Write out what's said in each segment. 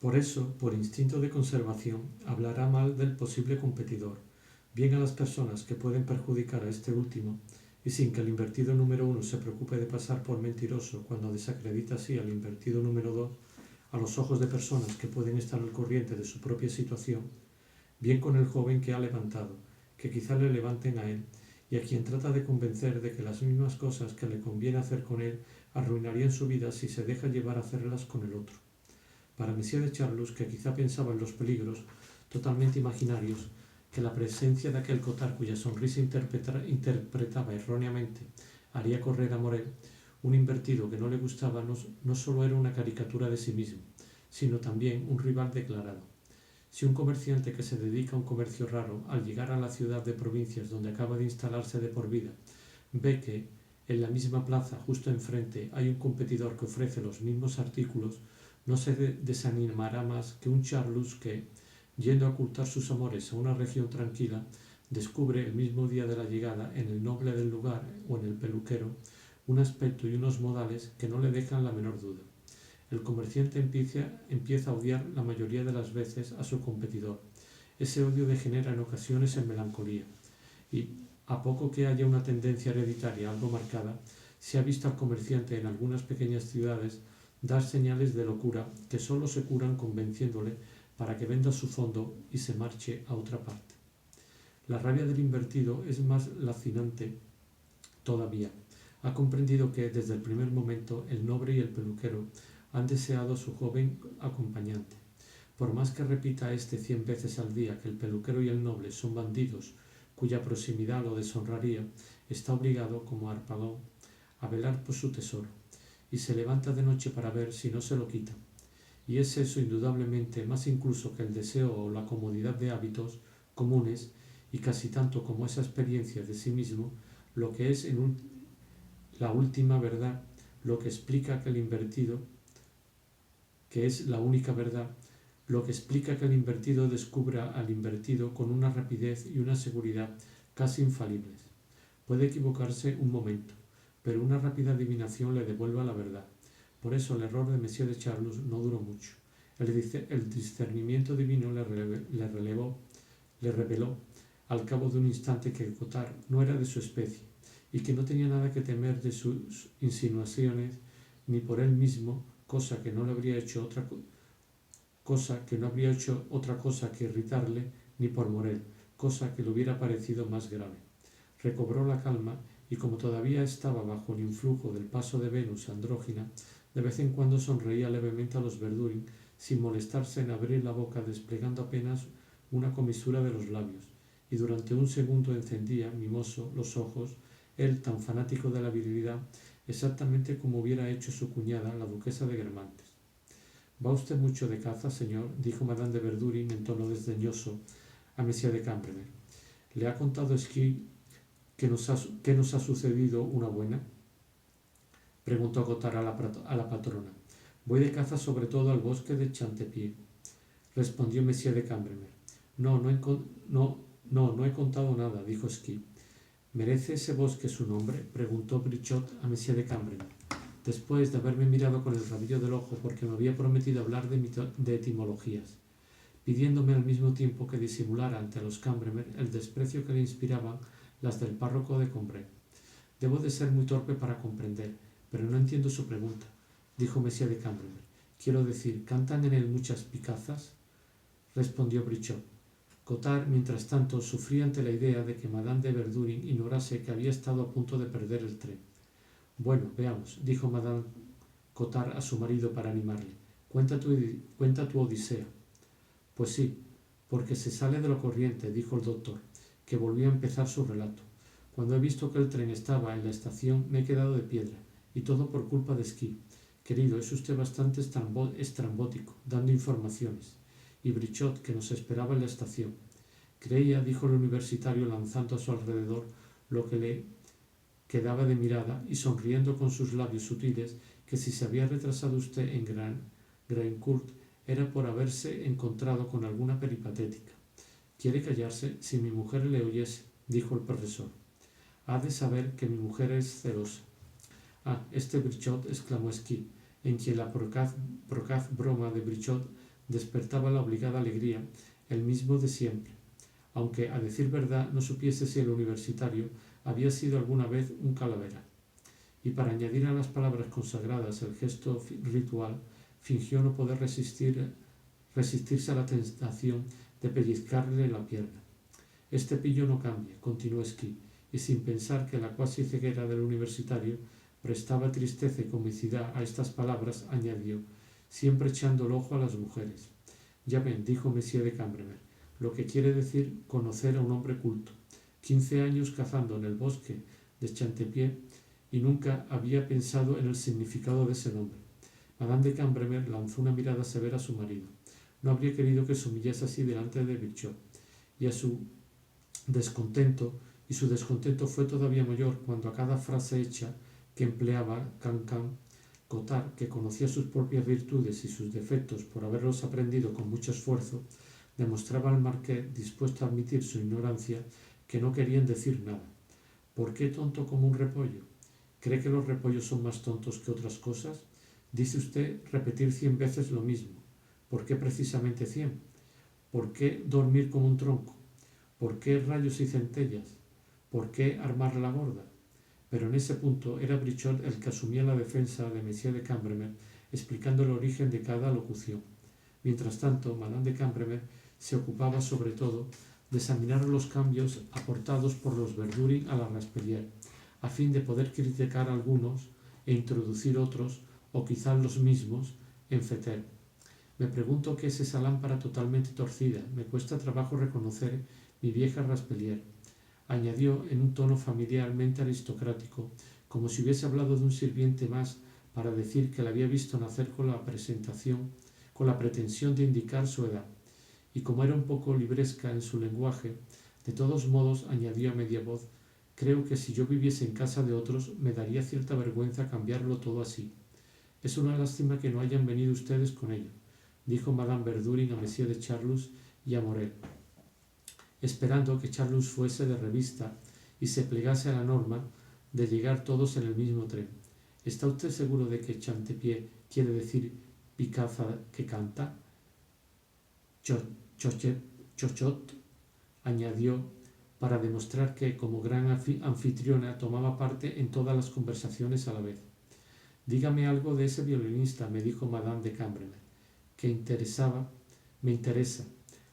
Por eso, por instinto de conservación, hablará mal del posible competidor, bien a las personas que pueden perjudicar a este último, y sin que el invertido número 1 se preocupe de pasar por mentiroso cuando desacredita así al invertido número 2, a los ojos de personas que pueden estar al corriente de su propia situación, bien con el joven que ha levantado, que quizá le levanten a él, y a quien trata de convencer de que las mismas cosas que le conviene hacer con él arruinarían su vida si se deja llevar a hacerlas con el otro. Para Monsieur de Charlus, que quizá pensaba en los peligros totalmente imaginarios que la presencia de aquel Cottard cuya sonrisa interpretaba erróneamente haría correr a Morel, un invertido que no le gustaba no solo era una caricatura de sí mismo, sino también un rival declarado. Si un comerciante que se dedica a un comercio raro, al llegar a la ciudad de provincias donde acaba de instalarse de por vida, ve que en la misma plaza, justo enfrente, hay un competidor que ofrece los mismos artículos, no se desanimará más que un Charlus que, yendo a ocultar sus amores a una región tranquila, descubre el mismo día de la llegada en el noble del lugar o en el peluquero un aspecto y unos modales que no le dejan la menor duda. El comerciante empieza a odiar la mayoría de las veces a su competidor. Ese odio degenera en ocasiones en melancolía, y a poco que haya una tendencia hereditaria algo marcada, se ha visto al comerciante en algunas pequeñas ciudades dar señales de locura que solo se curan convenciéndole para que venda su fondo y se marche a otra parte. La rabia del invertido es más lacinante todavía. Ha comprendido que, desde el primer momento, el noble y el peluquero han deseado a su joven acompañante. Por más que repita a éste 100 veces al día que el peluquero y el noble son bandidos cuya proximidad lo deshonraría, está obligado, como Harpagon, a velar por su tesoro, y se levanta de noche para ver si no se lo quitan. Y es eso indudablemente más incluso que el deseo o la comodidad de hábitos comunes, y casi tanto como esa experiencia de sí mismo, lo que es la última verdad, lo que explica que el invertido, que es la única verdad, lo que explica que el invertido descubra al invertido con una rapidez y una seguridad casi infalibles. Puede equivocarse un momento, pero una rápida adivinación le devuelve la verdad. Por eso el error de Monsieur de Charlus no duró mucho. El discernimiento divino le reveló al cabo de un instante que Cottard no era de su especie y que no tenía nada que temer de sus insinuaciones ni por él mismo, cosa que no habría hecho otra cosa que irritarle, ni por Morel, cosa que le hubiera parecido más grave. Recobró la calma y, como todavía estaba bajo el influjo del paso de Venus andrógina, de vez en cuando sonreía levemente a los Verdurin sin molestarse en abrir la boca desplegando apenas una comisura de los labios, y durante un segundo encendía, mimoso, los ojos, él tan fanático de la virilidad, exactamente como hubiera hecho su cuñada, la duquesa de Guermantes. «¿Va usted mucho de caza, señor?», dijo Madame de Verdurin en tono desdeñoso a Monsieur de Cambremer. «¿Le ha contado Esquí que nos ha sucedido una buena?», preguntó Cottard a la patrona. «Voy de caza sobre todo al bosque de Chantepied», respondió Monsieur de Cambremer. No he contado nada», dijo Esquí. «¿Merece ese bosque su nombre?», preguntó Brichot a Monsieur de Cambremer, después de haberme mirado con el rabillo del ojo porque me había prometido hablar de etimologías, pidiéndome al mismo tiempo que disimulara ante los Cambremer el desprecio que le inspiraban las del párroco de Combray. «Debo de ser muy torpe para comprender, pero no entiendo su pregunta», dijo Monsieur de Cambremer. «Quiero decir, ¿cantan en él muchas picazas?», respondió Brichot. Cottard, mientras tanto, sufría ante la idea de que Madame de Verdurin ignorase que había estado a punto de perder el tren. «Bueno, veamos», dijo Madame Cottard a su marido para animarle. Cuenta tu odisea». «Pues sí, porque se sale de lo corriente», dijo el doctor, que volvió a empezar su relato. «Cuando he visto que el tren estaba en la estación me he quedado de piedra, y todo por culpa de Esquí. Querido, es usted bastante estrambótico, dando informaciones». Y Brichot, que nos esperaba en la estación. «Creía», dijo el universitario lanzando a su alrededor lo que le quedaba de mirada y sonriendo con sus labios sutiles, «que si se había retrasado usted en Graincourt era por haberse encontrado con alguna peripatética». «¿Quiere callarse? Si mi mujer le oyese», dijo el profesor. «Ha de saber que mi mujer es celosa». «Ah, este Brichot», exclamó Esquí, en quien la procaz broma de Brichot despertaba la obligada alegría, el mismo de siempre, aunque a decir verdad no supiese si el universitario había sido alguna vez un calavera. Y para añadir a las palabras consagradas el gesto ritual, fingió no poder resistirse a la tentación de pellizcarle la pierna. Este pillo no cambia, continuó Esquí, y sin pensar que la cuasi ceguera del universitario prestaba tristeza y comicidad a estas palabras, añadió, siempre echando el ojo a las mujeres. Ya ven, dijo Monsieur de Cambremer, lo que quiere decir conocer a un hombre culto. 15 años cazando en el bosque de Chantepied y nunca había pensado en el significado de ese nombre. Madame de Cambremer lanzó una mirada severa a su marido. No habría querido que se humillase así delante de Brichot, y su descontento fue todavía mayor cuando a cada frase hecha que empleaba Cancan, Cottard, que conocía sus propias virtudes y sus defectos por haberlos aprendido con mucho esfuerzo, demostraba al marqués, dispuesto a admitir su ignorancia, que no querían decir nada. ¿Por qué tonto como un repollo? ¿Cree que los repollos son más tontos que otras cosas? Dice usted repetir 100 veces lo mismo. ¿Por qué precisamente 100? ¿Por qué dormir como un tronco? ¿Por qué rayos y centellas? ¿Por qué armar la gorda? Pero en ese punto era Brichot el que asumía la defensa de Monsieur de Cambremer, explicando el origen de cada locución. Mientras tanto, Madame de Cambremer se ocupaba sobre todo de examinar los cambios aportados por los Verdurin a la Raspellier, a fin de poder criticar algunos e introducir otros, o quizás los mismos, en Fetter. Me pregunto qué es esa lámpara totalmente torcida. Me cuesta trabajo reconocer mi vieja Raspellier, añadió en un tono familiarmente aristocrático, como si hubiese hablado de un sirviente más para decir que la había visto nacer con la pretensión de indicar su edad. Y como era un poco libresca en su lenguaje, de todos modos añadió a media voz, creo que si yo viviese en casa de otros me daría cierta vergüenza cambiarlo todo así. Es una lástima que no hayan venido ustedes con ello, dijo Madame Verdurin a Monsieur de Charlus y a Morel, esperando que Charlus fuese de revista y se plegase a la norma de llegar todos en el mismo tren. ¿Está usted seguro de que Chantepied quiere decir picaza que canta? Chochot, añadió, para demostrar que, como gran anfitriona, tomaba parte en todas las conversaciones a la vez. Dígame algo de ese violinista, me dijo Madame de Cambremer, me interesa.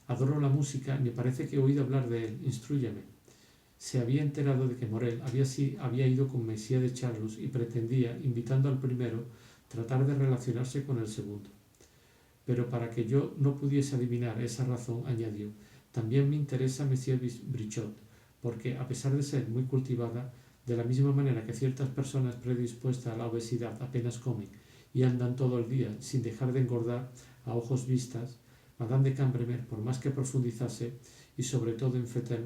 Adoro la música y me parece que he oído hablar de él. Instrúyame. Se había enterado de que Morel había ido con Monsieur de Charlus y pretendía, invitando al primero, tratar de relacionarse con el segundo. Pero para que yo no pudiese adivinar esa razón, añadió, también me interesa Monsieur Brichot, porque, a pesar de ser muy cultivada, de la misma manera que ciertas personas predispuestas a la obesidad apenas comen y andan todo el día sin dejar de engordar a ojos vistas, Madame de Cambremer, por más que profundizase, y sobre todo en Fetter,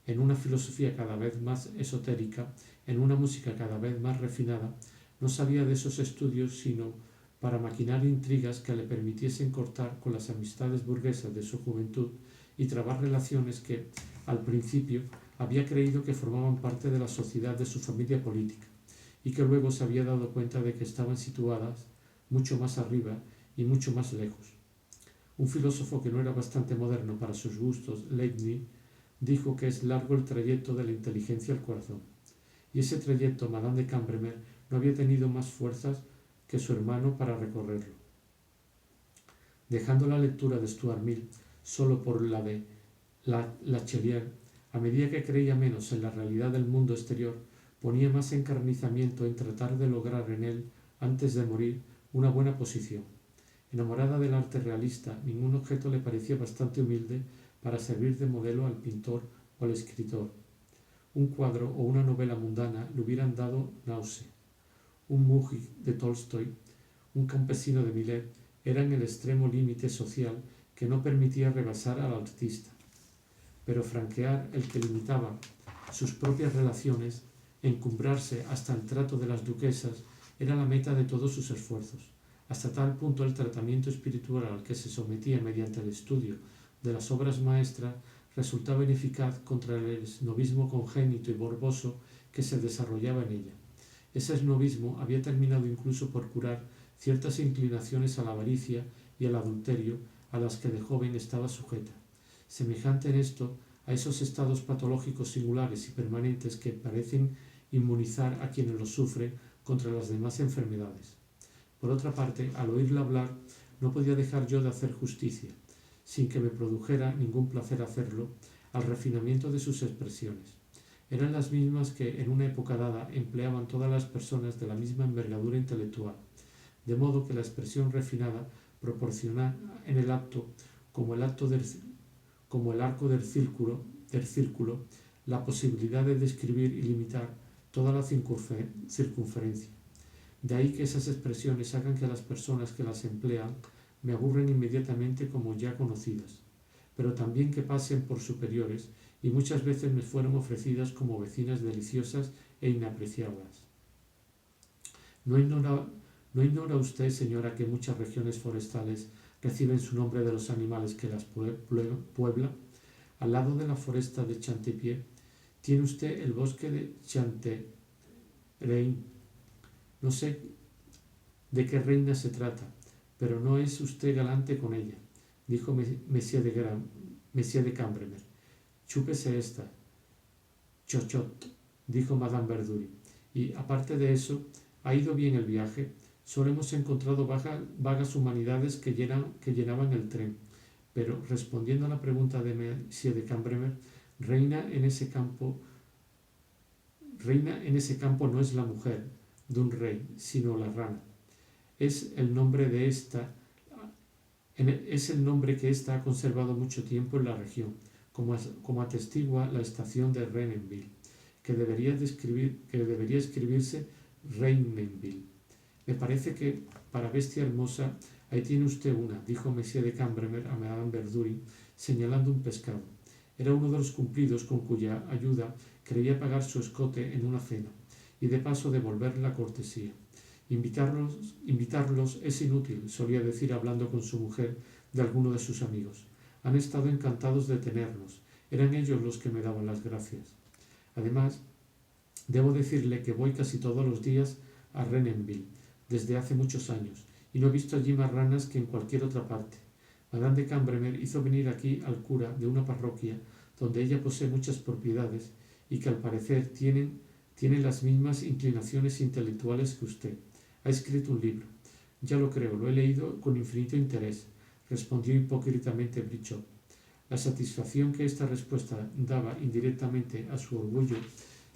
en una filosofía cada vez más esotérica, en una música cada vez más refinada, no sabía de esos estudios sino para maquinar intrigas que le permitiesen cortar con las amistades burguesas de su juventud y trabar relaciones que, al principio, había creído que formaban parte de la sociedad de su familia política, y que luego se había dado cuenta de que estaban situadas mucho más arriba y mucho más lejos. Un filósofo que no era bastante moderno para sus gustos, Leibniz, dijo que es largo el trayecto de la inteligencia al corazón, y ese trayecto Madame de Cambremer no había tenido más fuerzas que su hermano para recorrerlo. Dejando la lectura de Stuart Mill solo por la de Lachelier, a medida que creía menos en la realidad del mundo exterior, ponía más encarnizamiento en tratar de lograr en él, antes de morir, una buena posición. Enamorada del arte realista, ningún objeto le parecía bastante humilde para servir de modelo al pintor o al escritor. Un cuadro o una novela mundana le hubieran dado náusea. Un Mujik de Tolstoy, un campesino de Millet, eran el extremo límite social que no permitía rebasar al artista. Pero franquear el que limitaba sus propias relaciones, encumbrarse hasta el trato de las duquesas, era la meta de todos sus esfuerzos. Hasta tal punto el tratamiento espiritual al que se sometía mediante el estudio de las obras maestras resultaba ineficaz contra el esnovismo congénito y morboso que se desarrollaba en ella. Ese esnovismo había terminado incluso por curar ciertas inclinaciones a la avaricia y al adulterio, a las que de joven estaba sujeta. Semejante en esto a esos estados patológicos singulares y permanentes que parecen inmunizar a quienes los sufren contra las demás enfermedades. Por otra parte, al oírla hablar, no podía dejar yo de hacer justicia, sin que me produjera ningún placer hacerlo, al refinamiento de sus expresiones. Eran las mismas que en una época dada empleaban todas las personas de la misma envergadura intelectual, de modo que la expresión refinada proporciona en el acto como el arco del círculo la posibilidad de describir y limitar toda la circunferencia. De ahí que esas expresiones hagan que las personas que las emplean me aburren inmediatamente como ya conocidas, pero también que pasen por superiores y muchas veces me fueron ofrecidas como vecinas deliciosas e inapreciables. ¿No ignora usted, señora, que muchas regiones forestales reciben su nombre de los animales que las pueblan? Al lado de la foresta de Chantepied tiene usted el bosque de Chantereine. No sé de qué reina se trata, pero no es usted galante con ella, dijo Monsieur de Cambremer. Chúpese esta, chochot, dijo Madame Verdury. Y, aparte de eso, ¿ha ido bien el viaje? Solo hemos encontrado vagas humanidades que llenaban el tren. Pero, respondiendo a la pregunta de Monsieur de Cambremer, reina en ese campo no es la mujer de un rey, sino la rana. Es el nombre que ésta ha conservado mucho tiempo en la región, como atestigua la estación de Renenville, que debería escribirse Reinenville. Me parece que, para bestia hermosa, ahí tiene usted una, dijo Monsieur de Cambremer a Madame Verdury, señalando un pescado. Era uno de los cumplidos con cuya ayuda creía pagar su escote en una cena, y de paso devolver la cortesía. Invitarlos es inútil, solía decir hablando con su mujer de alguno de sus amigos. Han estado encantados de tenernos. Eran ellos los que me daban las gracias. Además, debo decirle que voy casi todos los días a Renenville, desde hace muchos años, y no he visto allí más ranas que en cualquier otra parte. Madame de Cambremer hizo venir aquí al cura de una parroquia donde ella posee muchas propiedades y que al parecer tiene las mismas inclinaciones intelectuales que usted. Ha escrito un libro. Ya lo creo, lo he leído con infinito interés, respondió hipócritamente Brichot. La satisfacción que esta respuesta daba indirectamente a su orgullo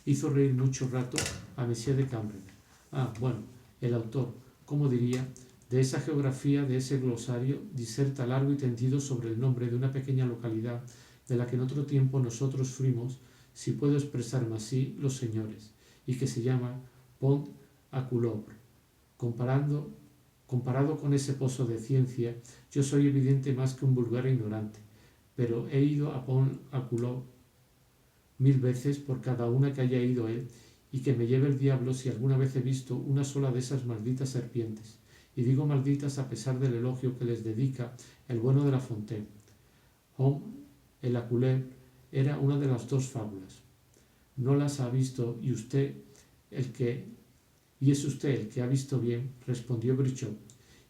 hizo reír mucho rato a Monsieur de Cambremer. Ah, bueno, el autor, ¿cómo diría?, de esa geografía, de ese glosario, diserta largo y tendido sobre el nombre de una pequeña localidad de la que en otro tiempo nosotros fuimos, si puedo expresarme así, los señores, y que se llama Pont-à-Coulobre. Comparado con ese pozo de ciencia, yo soy evidente más que un vulgar ignorante, pero he ido a Pont-à-Coulobre 1000 veces por cada una que haya ido él, y que me lleve el diablo si alguna vez he visto una sola de esas malditas serpientes. Y digo malditas a pesar del elogio que les dedica el bueno de La Fontaine. Homme et la Couleuvre era una de las dos fábulas. No las ha visto y es usted el que ha visto bien, respondió Brichot.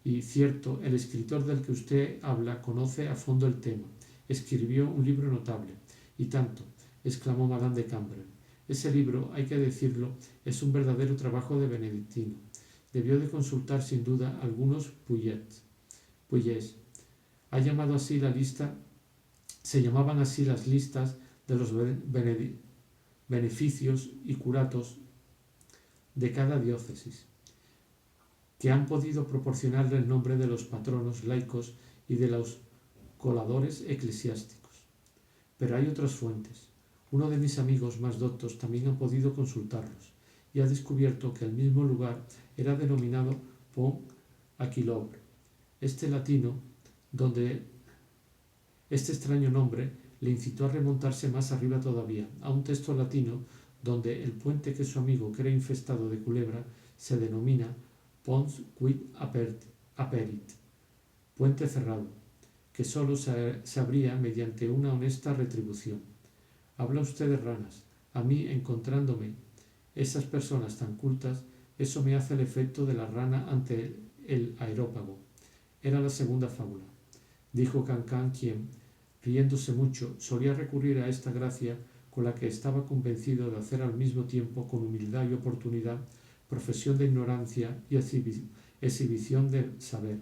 Y cierto, el escritor del que usted habla conoce a fondo el tema. Escribió un libro notable. Y tanto, exclamó Madame de Cambremer. Ese libro, hay que decirlo, es un verdadero trabajo de benedictino. Debió de consultar sin duda algunos Puillets. Se llamaban así las listas de los beneficios y curatos de cada diócesis, que han podido proporcionarle el nombre de los patronos laicos y de los coladores eclesiásticos. Pero hay otras fuentes. Uno de mis amigos más doctos también ha podido consultarlos y ha descubierto que el mismo lugar era denominado Pont-à-Coulobre. Este extraño nombre le incitó a remontarse más arriba todavía, a un texto latino donde el puente que su amigo cree infestado de culebra se denomina Pons quid aperit, puente cerrado, que sólo se abría mediante una honesta retribución. Habla usted de ranas. A mí, encontrándome esas personas tan cultas, eso me hace el efecto de la rana ante el aerópago. Era la segunda fábula. dijo Cancan, quien, riéndose mucho, solía recurrir a esta gracia con la que estaba convencido de hacer al mismo tiempo, con humildad y oportunidad, profesión de ignorancia y exhibición de saber.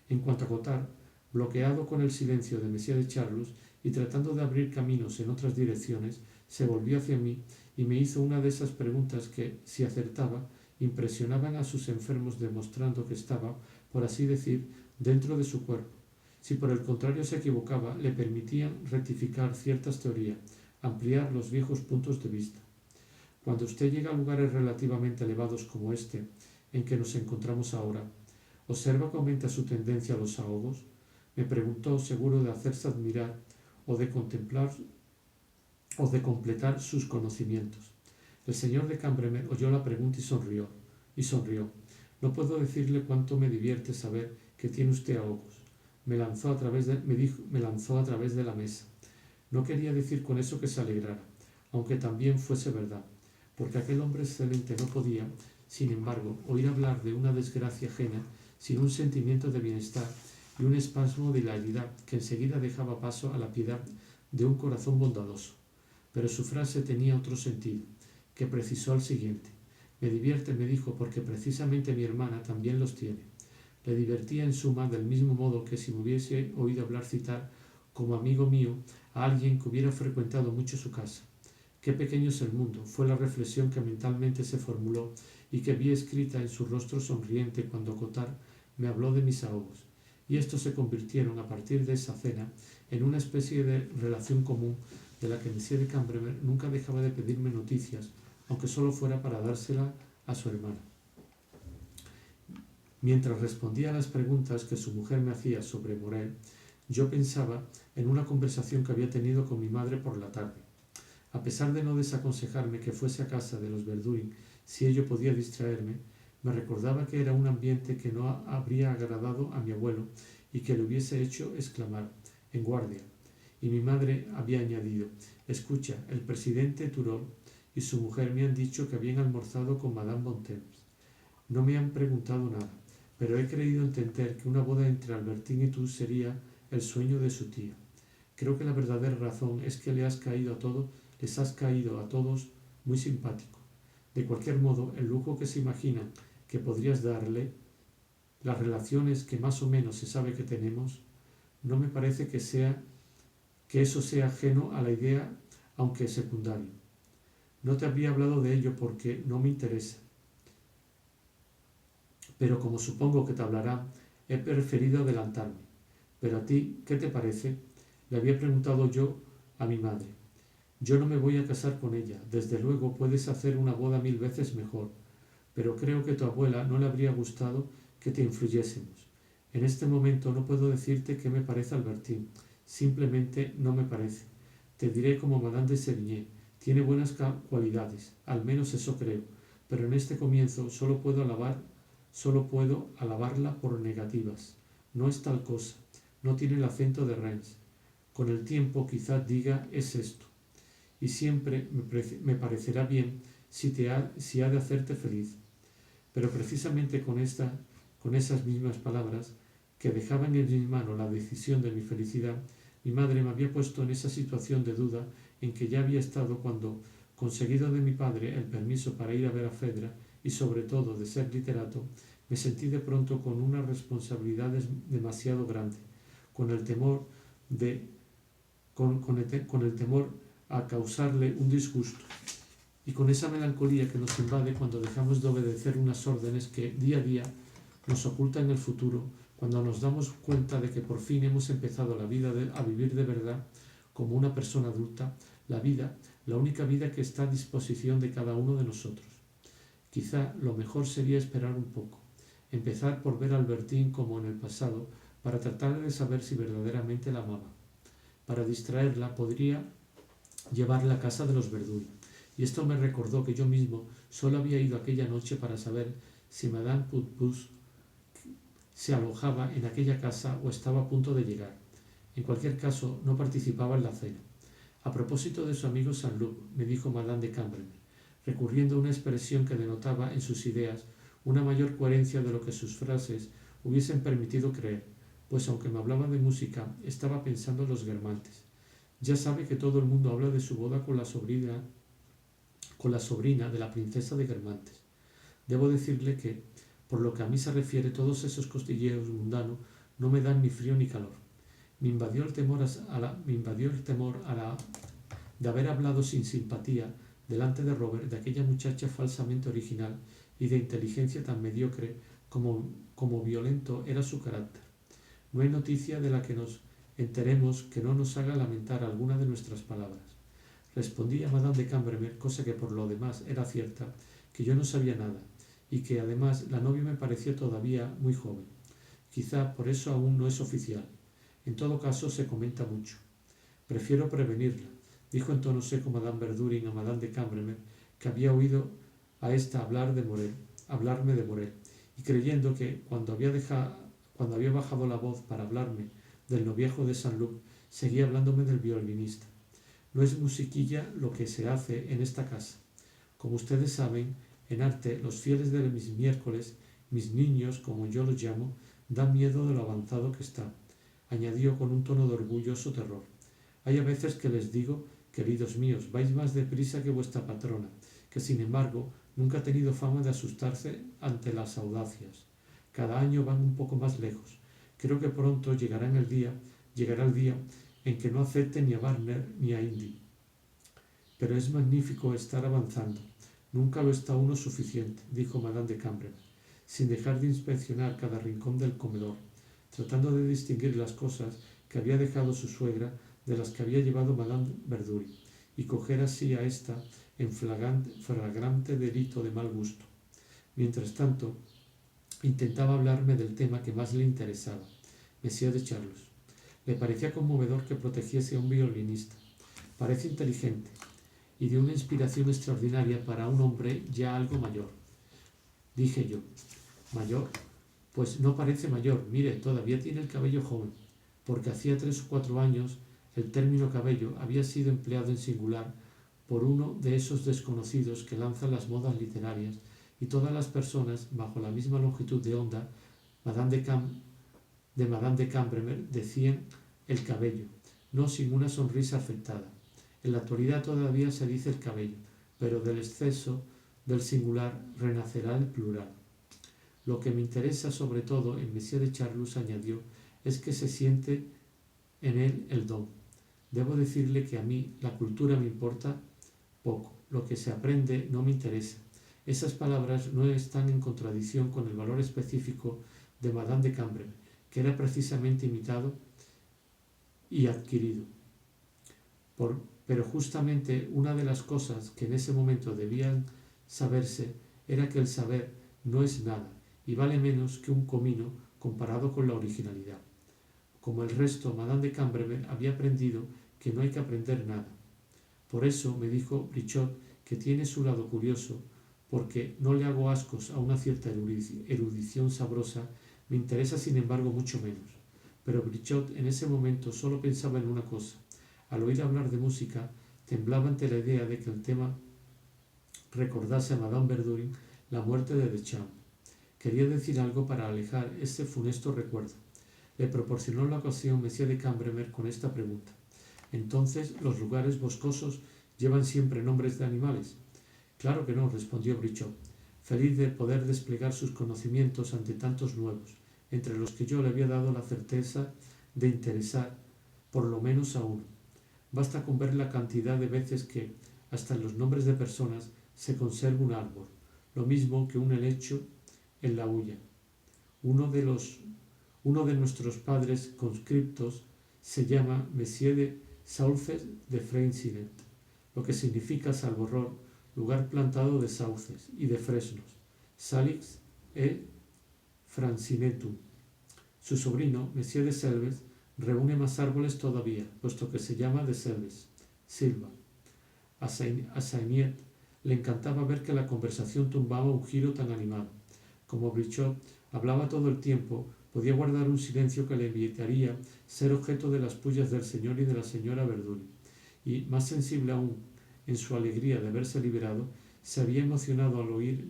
En cuanto a Cottard, bloqueado con el silencio de Monsieur de Charlus y tratando de abrir caminos en otras direcciones, se volvió hacia mí y me hizo una de esas preguntas que, si acertaba, impresionaban a sus enfermos, demostrando que estaba, por así decir, dentro de su cuerpo. Si por el contrario se equivocaba, le permitían rectificar ciertas teorías, ampliar los viejos puntos de vista. Cuando usted llega a lugares relativamente elevados como este, en que nos encontramos ahora, ¿observa que aumenta su tendencia a los ahogos? Me preguntó, seguro de hacerse admirar o de contemplar o de completar sus conocimientos. El señor de Cambremer oyó la pregunta y sonrió. No puedo decirle cuánto me divierte saber que tiene usted ahogos. Me lanzó a través de la mesa. No quería decir con eso que se alegrara, aunque también fuese verdad, porque aquel hombre excelente no podía, sin embargo, oír hablar de una desgracia ajena sin un sentimiento de bienestar y un espasmo de hilaridad que enseguida dejaba paso a la piedad de un corazón bondadoso. Pero su frase tenía otro sentido, que precisó al siguiente. Me divierte, me dijo, porque precisamente mi hermana también los tiene. Le divertía en suma del mismo modo que si me hubiese oído hablar citar como amigo mío a alguien que hubiera frecuentado mucho su casa. Qué pequeño es el mundo, fue la reflexión que mentalmente se formuló y que vi escrita en su rostro sonriente cuando Cottard me habló de mis ahogos. Y estos se convirtieron a partir de esa cena en una especie de relación común de la que Monsieur de Cambremer nunca dejaba de pedirme noticias, aunque solo fuera para dársela a su hermana. Mientras respondía a las preguntas que su mujer me hacía sobre Morel, yo pensaba en una conversación que había tenido con mi madre por la tarde. A pesar de no desaconsejarme que fuese a casa de los Verdurin si ello podía distraerme, me recordaba que era un ambiente que no habría agradado a mi abuelo y que le hubiese hecho exclamar: «En guardia». Y mi madre había añadido: «Escucha, el presidente Turol y su mujer me han dicho que habían almorzado con Madame Bontemps. No me han preguntado nada, pero he creído entender que una boda entre Albertín y tú sería el sueño de su tía. Creo que la verdadera razón es que les has caído a todos muy simpático. De cualquier modo, el lujo que se imaginan que podrías darle, las relaciones que más o menos se sabe que tenemos, no me parece que eso sea ajeno a la idea, aunque secundario. No te habría hablado de ello porque no me interesa, pero como supongo que te hablará, he preferido adelantarme. Pero a ti, ¿qué te parece?», le había preguntado yo a mi madre. «Yo no me voy a casar con ella, desde luego puedes hacer una boda 1000 veces mejor, pero creo que a tu abuela no le habría gustado que te influyésemos. En este momento no puedo decirte qué me parece Albertín, simplemente no me parece. Te diré como Madame de Sévigné, tiene buenas cualidades, al menos eso creo, pero en este comienzo solo puedo alabarla por negativas. No es tal cosa, no tiene el acento de Reims. Con el tiempo quizás diga es esto, y siempre me parecerá bien si ha de hacerte feliz». Pero precisamente con esas mismas palabras, que dejaban en mis manos la decisión de mi felicidad, mi madre me había puesto en esa situación de duda en que ya había estado cuando, conseguido de mi padre el permiso para ir a ver a Fedra y sobre todo de ser literato, me sentí de pronto con una responsabilidad demasiado grande, con el temor a causarle un disgusto, y con esa melancolía que nos invade cuando dejamos de obedecer unas órdenes que día a día nos ocultan el futuro, cuando nos damos cuenta de que por fin hemos empezado a vivir de verdad como una persona adulta, la única vida que está a disposición de cada uno de nosotros. Quizá lo mejor sería esperar un poco, empezar por ver a Albertín como en el pasado, para tratar de saber si verdaderamente la amaba. Para distraerla podría llevarla a casa de los Verdurin. Y esto me recordó que yo mismo solo había ido aquella noche para saber si Madame Putbus se alojaba en aquella casa o estaba a punto de llegar. En cualquier caso, no participaba en la cena. «A propósito de su amigo Saint-Loup», me dijo Madame de Cambremer, recurriendo a una expresión que denotaba en sus ideas una mayor coherencia de lo que sus frases hubiesen permitido creer. pues aunque me hablaba de música, estaba pensando en los Guermantes. Ya sabe que todo el mundo habla de su boda con la sobrina de la princesa de Guermantes. Debo decirle que, por lo que a mí se refiere, todos esos costilleos mundanos no me dan ni frío ni calor. Me invadió el temor de haber hablado sin simpatía delante de Robert de aquella muchacha falsamente original y de inteligencia tan mediocre como violento era su carácter. No hay noticia de la que nos enteremos que no nos haga lamentar alguna de nuestras palabras. Respondí a Madame de Cambremer, cosa que por lo demás era cierta, que yo no sabía nada, y que además la novia me parecía todavía muy joven. Quizá por eso aún no es oficial. En todo caso se comenta mucho. Prefiero prevenirla, dijo en tono seco Madame Verdurin a Madame de Cambremer, que había oído a ésta hablarme de Morel, y creyendo que cuando había bajado la voz para hablarme del noviazgo de Saint-Loup, seguía hablándome del violinista. No es musiquilla lo que se hace en esta casa. Como ustedes saben, en arte los fieles de mis miércoles, mis niños, como yo los llamo, dan miedo de lo avanzado que está, añadió con un tono de orgulloso terror. Hay a veces que les digo, queridos míos, vais más deprisa que vuestra patrona, que sin embargo nunca ha tenido fama de asustarse ante las audacias. Cada año van un poco más lejos. Creo que pronto llegará el día en que no acepten ni a Wagner ni a Indy. Pero es magnífico estar avanzando. Nunca lo está uno suficiente, dijo Madame de Cambremer, sin dejar de inspeccionar cada rincón del comedor, tratando de distinguir las cosas que había dejado su suegra de las que había llevado Madame Verdurin, y coger así a ésta en flagrante delito de mal gusto. Mientras tanto, intentaba hablarme del tema que más le interesaba, Monsieur de Charlus. Le parecía conmovedor que protegiese a un violinista. Parece inteligente y de una inspiración extraordinaria para un hombre ya algo mayor. Dije yo. ¿Mayor? Pues no parece mayor. Mire, todavía tiene el cabello joven, porque hacía 3 o 4 años el término cabello había sido empleado en singular por uno de esos desconocidos que lanzan las modas literarias, y todas las personas, bajo la misma longitud de onda, de Madame de Cambremer, decían el cabello, no sin una sonrisa afectada. En la actualidad todavía se dice el cabello, pero del exceso del singular renacerá el plural. Lo que me interesa sobre todo en Monsieur de Charlus, añadió, es que se siente en él el don. Debo decirle que a mí la cultura me importa poco, lo que se aprende no me interesa. Esas palabras no están en contradicción con el valor específico de Madame de Cambremer, que era precisamente imitado y adquirido. Pero justamente una de las cosas que en ese momento debían saberse era que el saber no es nada y vale menos que un comino comparado con la originalidad. Como el resto, Madame de Cambremer había aprendido que no hay que aprender nada. Por eso me dijo Brichot que tiene su lado curioso, porque no le hago ascos a una cierta erudición sabrosa, me interesa sin embargo mucho menos. Pero Brichot en ese momento solo pensaba en una cosa. Al oír hablar de música, temblaba ante la idea de que el tema recordase a Madame Verdurin la muerte de Deschamps. Quería decir algo para alejar ese funesto recuerdo. Le proporcionó la ocasión Monsieur de Cambremer con esta pregunta. Entonces, ¿los lugares boscosos llevan siempre nombres de animales? Claro que no, respondió Brichot, feliz de poder desplegar sus conocimientos ante tantos nuevos, entre los que yo le había dado la certeza de interesar por lo menos a uno. Basta con ver la cantidad de veces que, hasta en los nombres de personas, se conserva un árbol, lo mismo que un helecho en la hulla. Uno de nuestros padres conscriptos se llama Monsieur de Sauces de Francinet, lo que significa salvo lugar plantado de sauces y de fresnos, Salix et Francinetum. Su sobrino, Monsieur de Selves, reúne más árboles todavía, puesto que se llama de Selves, Silva. A Saignet le encantaba ver que la conversación tumbaba un giro tan animado. Como Brichot hablaba todo el tiempo, podía guardar un silencio que le evitaría ser objeto de las pullas del señor y de la señora Verdurin. Y, más sensible aún, en su alegría de haberse liberado, se había emocionado al oír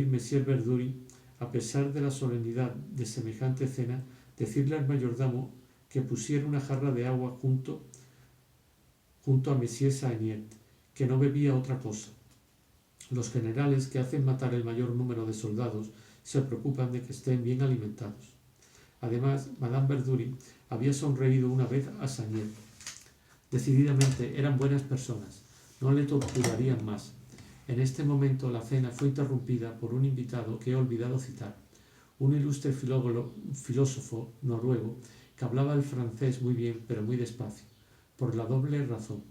Monsieur Verdurin a pesar de la solemnidad de semejante cena, decirle al mayordomo que pusiera una jarra de agua junto a Monsieur Sagnier, que no bebía otra cosa. Los generales que hacen matar el mayor número de soldados se preocupan de que estén bien alimentados. Además, Madame Verdurin había sonreído una vez a Sagnier. Decididamente eran buenas personas, no le torturarían más. En este momento la cena fue interrumpida por un invitado que he olvidado citar, un ilustre filósofo noruego que hablaba el francés muy bien pero muy despacio, por la doble razón.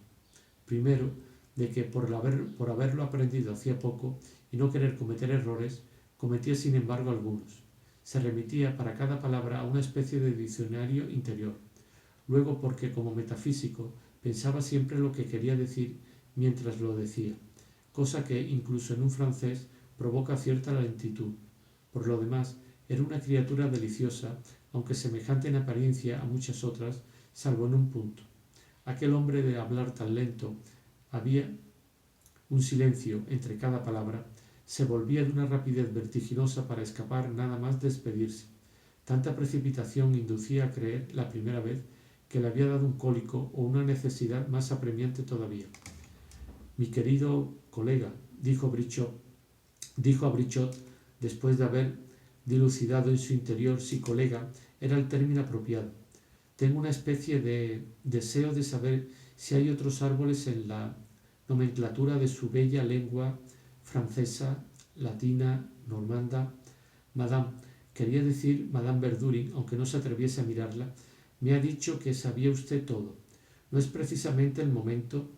Primero, de que por haberlo aprendido hacía poco y no querer cometer errores, cometía sin embargo algunos. Se remitía para cada palabra a una especie de diccionario interior. Luego porque como metafísico pensaba siempre lo que quería decir mientras lo decía, cosa que incluso en un francés provoca cierta lentitud. Por lo demás, era una criatura deliciosa, aunque semejante en apariencia a muchas otras, salvo en un punto. Aquel hombre de hablar tan lento, había un silencio entre cada palabra, se volvía de una rapidez vertiginosa para escapar nada más despedirse. Tanta precipitación inducía a creer la primera vez que le había dado un cólico o una necesidad más apremiante todavía. Mi querido colega, dijo a Brichot, después de haber dilucidado en su interior si colega era el término apropiado. Tengo una especie de deseo de saber si hay otros árboles en la nomenclatura de su bella lengua francesa, latina, normanda. Madame, quería decir Madame Verdurin, aunque no se atreviese a mirarla, me ha dicho que sabía usted todo. ¿No es precisamente el momento?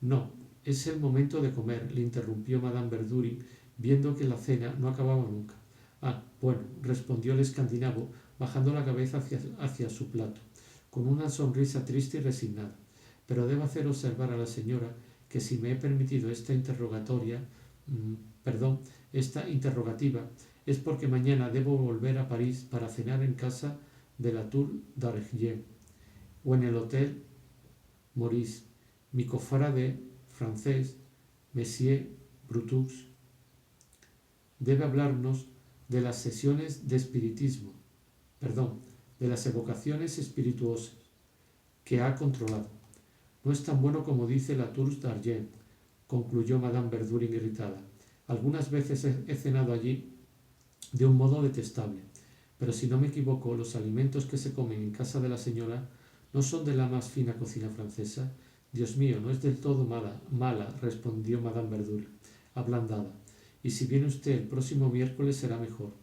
No, es el momento de comer, le interrumpió Madame Verdurin, viendo que la cena no acababa nunca. Ah, bueno, respondió el escandinavo, bajando la cabeza hacia su plato, con una sonrisa triste y resignada. Pero debo hacer observar a la señora que si me he permitido esta interrogativa, es porque mañana debo volver a París para cenar en casa de la Tour d'Argent o en el Hotel Maurice. Mi cofrade francés, Monsieur Brutus, debe hablarnos de las sesiones de espiritismo, de las evocaciones espirituosas que ha controlado. No es tan bueno como dice la Tour d'Argent, concluyó Madame Verdurin irritada. Algunas veces he cenado allí de un modo detestable, pero si no me equivoco, los alimentos que se comen en casa de la señora no son de la más fina cocina francesa. Dios mío, no es del todo mala, respondió Madame Verdurin, ablandada. Y si viene usted el próximo miércoles será mejor.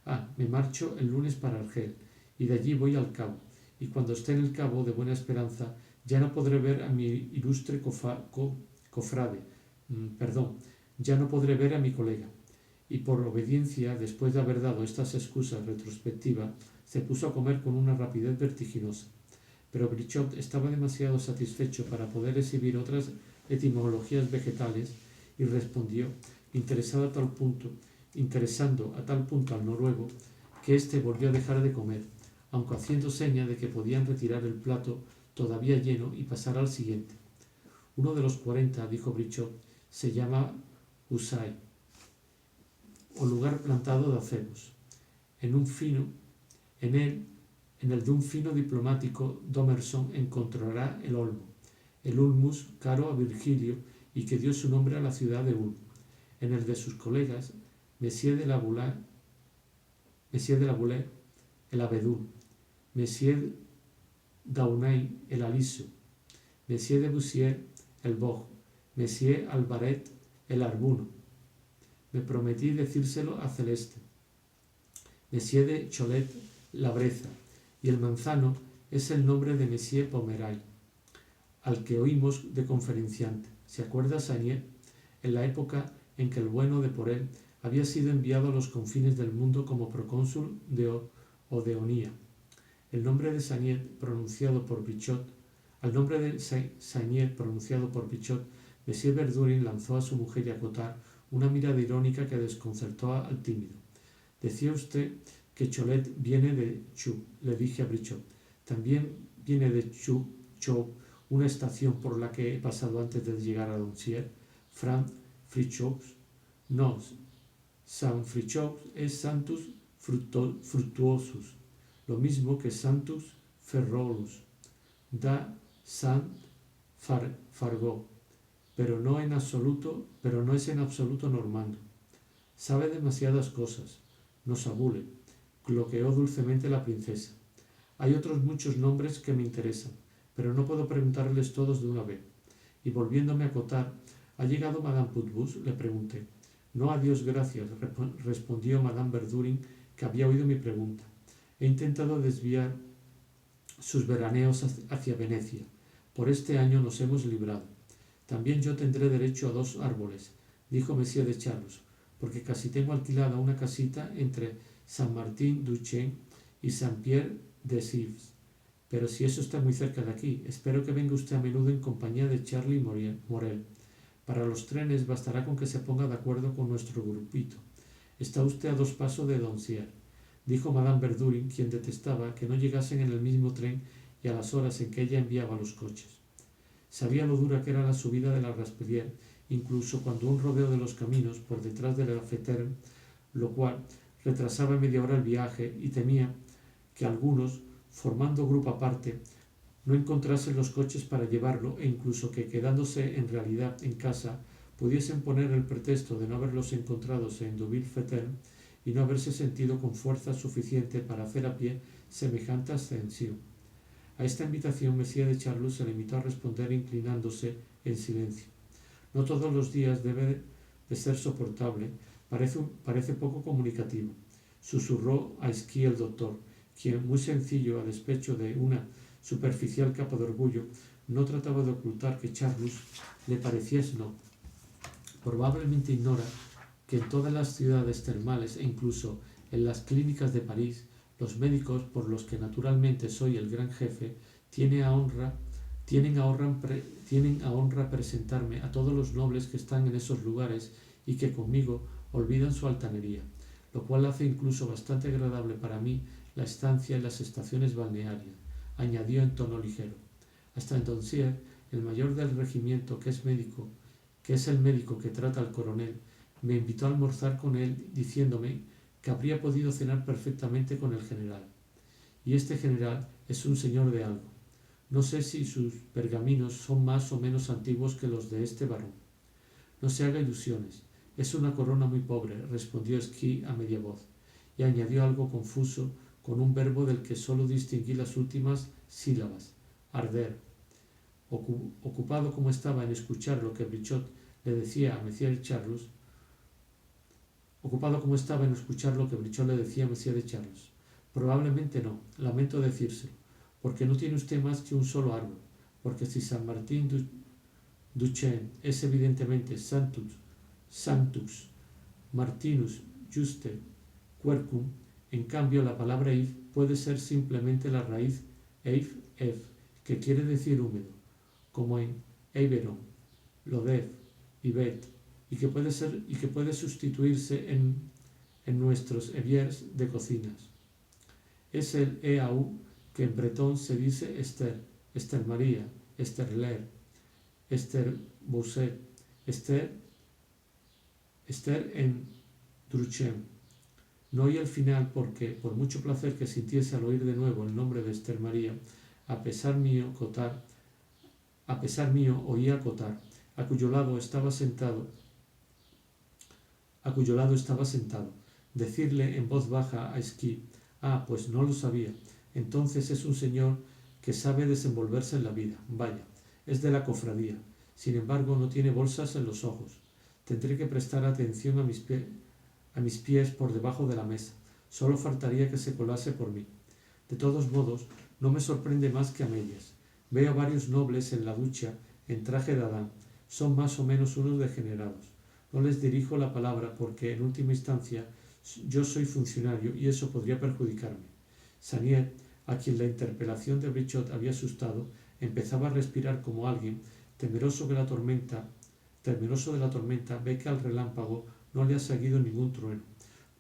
Ah, me marcho el lunes para Argel, y de allí voy al Cabo, y cuando esté en el Cabo de Buena Esperanza ya no podré ver a mi ilustre ya no podré ver a mi colega. Y por obediencia, después de haber dado estas excusas retrospectivas, se puso a comer con una rapidez vertiginosa. Pero Brichot estaba demasiado satisfecho para poder exhibir otras etimologías vegetales y respondió, interesando a tal punto al noruego, que éste volvió a dejar de comer, aunque haciendo seña de que podían retirar el plato todavía lleno y pasar al siguiente. Uno de los 40, dijo Brichot, se llama Usai, o lugar plantado de acebos. En el de un fino diplomático, Domerson encontrará el olmo, el ulmus caro a Virgilio y que dio su nombre a la ciudad de Ulm. En el de sus colegas, Monsieur de la Boulaye, el abedul, Monsieur Daunay, el aliso, Monsieur de Bussier, el boj, Monsieur Albaret, el arbuno. Me prometí decírselo a Celeste. Monsieur de Cholet, la breza, y el manzano es el nombre de Monsieur Pomeray, al que oímos de conferenciante. ¿Se acuerda Sagnier? En la época en que el bueno de Porel había sido enviado a los confines del mundo como procónsul de Odeonía. El nombre de Sagnier pronunciado por Brichot, Monsieur Verdurin lanzó a su mujer y a Cottard una mirada irónica que desconcertó al tímido. Decía usted que Cholet viene de Chou, le dije a Brichot. También viene de Chou, una estación por la que he pasado antes de llegar a Donsier, Franz Frischhoff. No, San Frichaux es Sanctus Fructuosus, lo mismo que Sanctus Ferrolus, da Sant Fargó, pero no es en absoluto normando. Sabe demasiadas cosas, nos abule, cloqueó dulcemente la princesa. Hay otros muchos nombres que me interesan, pero no puedo preguntarles todos de una vez. Y volviéndome a Cottard, ¿ha llegado Madame Putbus?, le pregunté. No, a Dios gracias, respondió Madame Verdurin, que había oído mi pregunta. He intentado desviar sus veraneos hacia Venecia. Por este año nos hemos librado. También yo tendré derecho a 2 árboles, dijo Monsieur de Charlus, porque casi tengo alquilada una casita entre Saint-Martin-du-Chêne y Saint-Pierre-des-Yves. Pero si eso está muy cerca de aquí, espero que venga usted a menudo en compañía de Charlie Morel. Para los trenes bastará con que se ponga de acuerdo con nuestro grupito. Está usted a 2 pasos de Doncières, dijo Madame Verdurin, quien detestaba que no llegasen en el mismo tren y a las horas en que ella enviaba los coches. Sabía lo dura que era la subida de la Raspelière, incluso cuando un rodeo de los caminos por detrás de la Feterne, lo cual retrasaba media hora el viaje, y temía que algunos, formando grupo aparte, no encontrasen los coches para llevarlo, e incluso que, quedándose en realidad en casa, pudiesen poner el pretexto de no haberlos encontrado en Deauville-Feterne y no haberse sentido con fuerza suficiente para hacer a pie semejante ascensión. A esta invitación Monsieur de Charlus se limitó a responder inclinándose en silencio. No todos los días debe de ser soportable, parece poco comunicativo, susurró a Esquí el doctor, quien, muy sencillo, a despecho de una superficial capa de orgullo, no trataba de ocultar que Charlus le parecía snob. Probablemente ignora que en todas las ciudades termales e incluso en las clínicas de París, los médicos, por los que naturalmente soy el gran jefe, tienen a honra presentarme a todos los nobles que están en esos lugares y que conmigo olvidan su altanería, lo cual hace incluso bastante agradable para mí la estancia en las estaciones balnearias, añadió en tono ligero. Hasta en Doncières, el mayor del regimiento, que es el médico que trata al coronel, me invitó a almorzar con él diciéndome que habría podido cenar perfectamente con el general. Y este general es un señor de algo. No sé si sus pergaminos son más o menos antiguos que los de este varón. No se haga ilusiones. Es una corona muy pobre, respondió Esquí a media voz, y añadió algo confuso con un verbo del que sólo distinguí las últimas sílabas, arder. Ocupado como estaba en escuchar lo que Brichot le decía a Monsieur de Charlus, Probablemente no, lamento decírselo, porque no tiene usted más que un solo árbol, porque si San Martín du Chêne es evidentemente Sanctus Martinus Juste Quercum, en cambio la palabra if puede ser simplemente la raíz eif, que quiere decir húmedo, como en Eiberon, Lodève y Bet, y que puede sustituirse en nuestros éviers de cocinas. Es el EAU que en bretón se dice Esther, Esther María, Esther-Ler, Esther Bousset, Esther en Druchem. No oí el final porque, por mucho placer que sintiese al oír de nuevo el nombre de Esther María, a pesar mío oía a Cottard, a cuyo lado estaba sentado. Decirle en voz baja a Esquí: pues no lo sabía. Entonces es un señor que sabe desenvolverse en la vida. Vaya, es de la cofradía. Sin embargo, no tiene bolsas en los ojos. Tendré que prestar atención a mis pies por debajo de la mesa. Solo faltaría que se colase por mí. De todos modos, no me sorprende más que a medias. Veo a varios nobles en la ducha en traje de Adán. Son más o menos unos degenerados. No les dirijo la palabra porque, en última instancia, yo soy funcionario y eso podría perjudicarme. Saniet, a quien la interpelación de Brichot había asustado, empezaba a respirar como alguien temeroso de la tormenta ve que al relámpago no le ha seguido ningún trueno.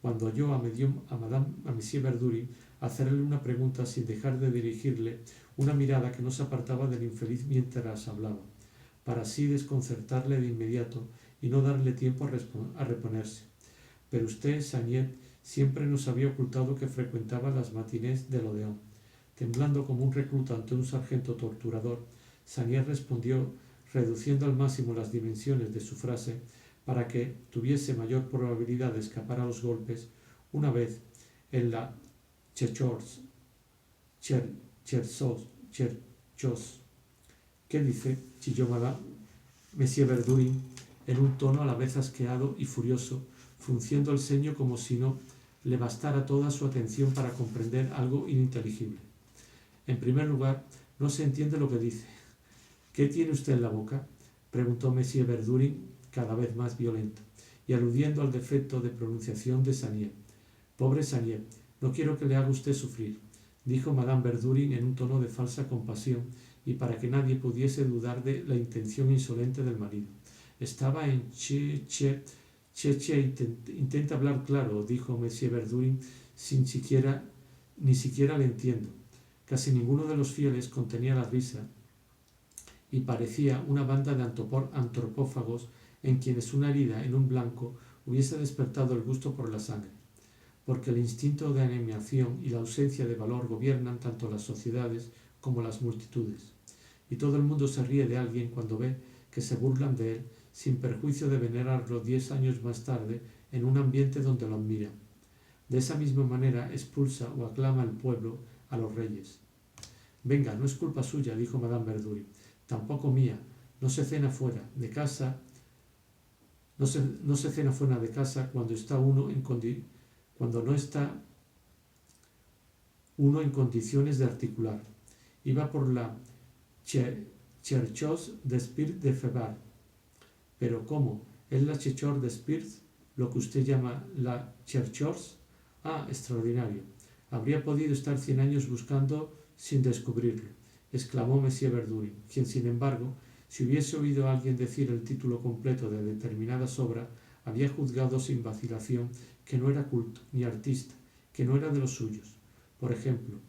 Cuando oyó a Monsieur Verdurin hacerle una pregunta sin dejar de dirigirle una mirada que no se apartaba del infeliz mientras hablaba, para así desconcertarle de inmediato y no darle tiempo a reponerse. pero usted, Sagnier, siempre nos había ocultado que frecuentaba las matinés del Odeón. Temblando como un recluta ante un sargento torturador, Sagnier respondió, reduciendo al máximo las dimensiones de su frase para que tuviese mayor probabilidad de escapar a los golpes, una vez en la Cherchos. ¿Qué dice? Chilló Monsieur Verdurin en un tono a la vez asqueado y furioso, frunciendo el ceño como si no le bastara toda su atención para comprender algo ininteligible. En primer lugar, no se entiende lo que dice. ¿Qué tiene usted en la boca?, preguntó Monsieur Verdurin, cada vez más violento, y aludiendo al defecto de pronunciación de Sagnier. Pobre Sagnier, no quiero que le haga usted sufrir, dijo Madame Verdurin en un tono de falsa compasión, y para que nadie pudiese dudar de la intención insolente del marido. Estaba en intenta hablar claro, dijo Monsieur Verdurin, ni siquiera le entiendo. Casi ninguno de los fieles contenía la risa y parecía una banda de antropófagos en quienes una herida en un blanco hubiese despertado el gusto por la sangre, porque el instinto de animación y la ausencia de valor gobiernan tanto las sociedades como las multitudes, y todo el mundo se ríe de alguien cuando ve que se burlan de él, sin perjuicio de venerarlo 10 años más tarde en un ambiente donde lo admiran. De esa misma manera expulsa o aclama el pueblo a los reyes. Venga, no es culpa suya, dijo Madame Verdurin, tampoco mía. No se cena fuera de casa cuando no está uno en condiciones de articular. Iba por la Cherchos d'Esprit de Febar. Pero ¿cómo? ¿Es la Cherchos d'Esprit lo que usted llama la Cherchos? Ah, extraordinario. Habría podido estar 100 años buscando sin descubrirlo, exclamó Monsieur Verdurin, quien, sin embargo, si hubiese oído a alguien decir el título completo de determinadas obras, había juzgado sin vacilación que no era culto ni artista, que no era de los suyos. Por ejemplo,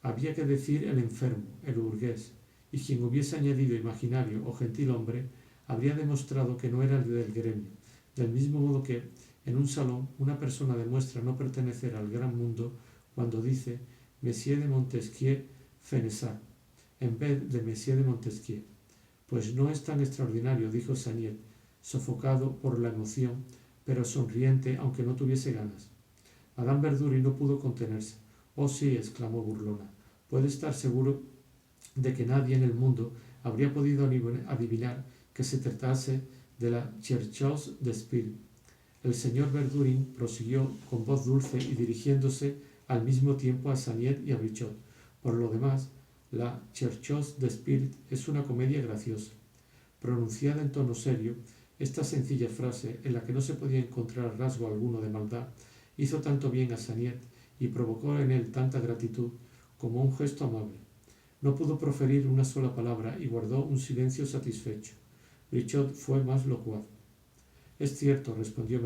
había que decir el enfermo, el burgués, y quien hubiese añadido imaginario o gentilhombre, habría demostrado que no era el del gremio, del mismo modo que, en un salón, una persona demuestra no pertenecer al gran mundo cuando dice Monsieur de Montesquieu Fenesat, en vez de Monsieur de Montesquieu. Pues no es tan extraordinario, dijo Sagnier, sofocado por la emoción, pero sonriente aunque no tuviese ganas. Madame Verdurin no pudo contenerse. Oh sí, exclamó burlona, puede estar seguro de que nadie en el mundo habría podido adivinar que se tratase de la Cherchos d'Esprit. El señor Verdurin prosiguió con voz dulce y dirigiéndose al mismo tiempo a Sagnier y a Brichot. Por lo demás, la Cherchos d'Esprit es una comedia graciosa. Pronunciada en tono serio, esta sencilla frase, en la que no se podía encontrar rasgo alguno de maldad, hizo tanto bien a Sagnier y provocó en él tanta gratitud como un gesto amable. No pudo proferir una sola palabra y guardó un silencio satisfecho. Brichot fue más locuaz. Es cierto, respondió a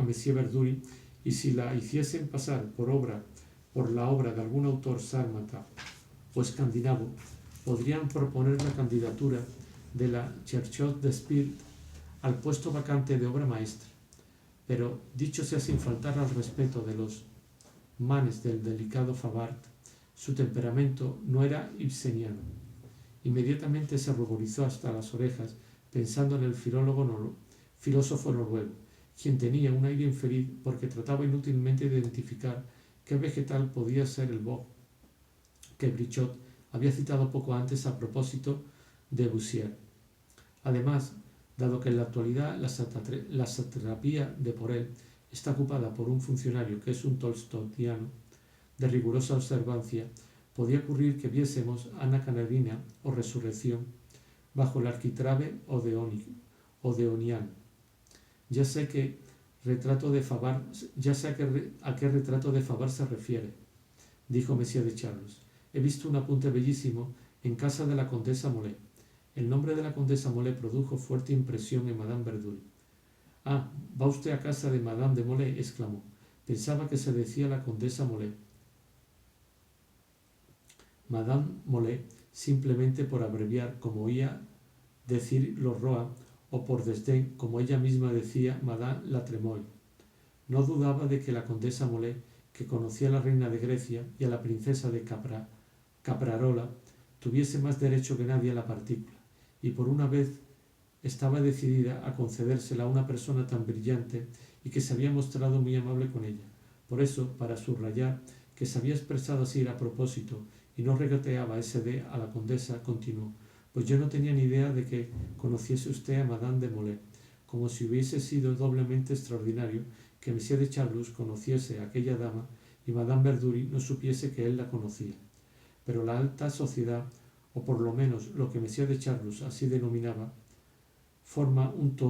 Monsieur Verdurin, y si la hiciesen pasar por la obra de algún autor sármata o escandinavo, podrían proponer la candidatura de la Cherchos d'Esprit al puesto vacante de obra maestra. Pero, dicho sea sin faltar al respeto de los manes del delicado Favart, su temperamento no era ibseniano. Inmediatamente se ruborizó hasta las orejas pensando en el filósofo noruego, quien tenía un aire infeliz porque trataba inútilmente de identificar qué vegetal podía ser el boj, que Brichot había citado poco antes a propósito de Boussier. Además, dado que en la actualidad la satrapía de Porel está ocupada por un funcionario que es un tolstoyano de rigurosa observancia, podía ocurrir que viésemos Ana Karenina o Resurrección bajo el arquitrabe odeoniano. Ya sé a qué retrato de Favart se refiere, dijo Monsieur de Charlus. He visto un apunte bellísimo en casa de la condesa Molé. El nombre de la condesa Molé produjo fuerte impresión en Madame Verdurin. Ah, ¿va usted a casa de Madame de Molé?, exclamó. Pensaba que se decía la condesa Molé. Madame Molé, simplemente por abreviar, como oía decir los Roa o por desdén, como ella misma decía, Madame la Trémol. No dudaba de que la condesa Molé, que conocía a la reina de Grecia y a la princesa de Caprarola, tuviese más derecho que nadie a la partícula, y por una vez estaba decidida a concedérsela a una persona tan brillante y que se había mostrado muy amable con ella. Por eso, para subrayar que se había expresado así a propósito y no regateaba ese de a la condesa, continuó: pues yo no tenía ni idea de que conociese usted a Madame de Molé, como si hubiese sido doblemente extraordinario que Monsieur de Charlus conociese a aquella dama y Madame Verdury no supiese que él la conocía. Pero la alta sociedad, o por lo menos lo que Monsieur de Charlus así denominaba, forma un todo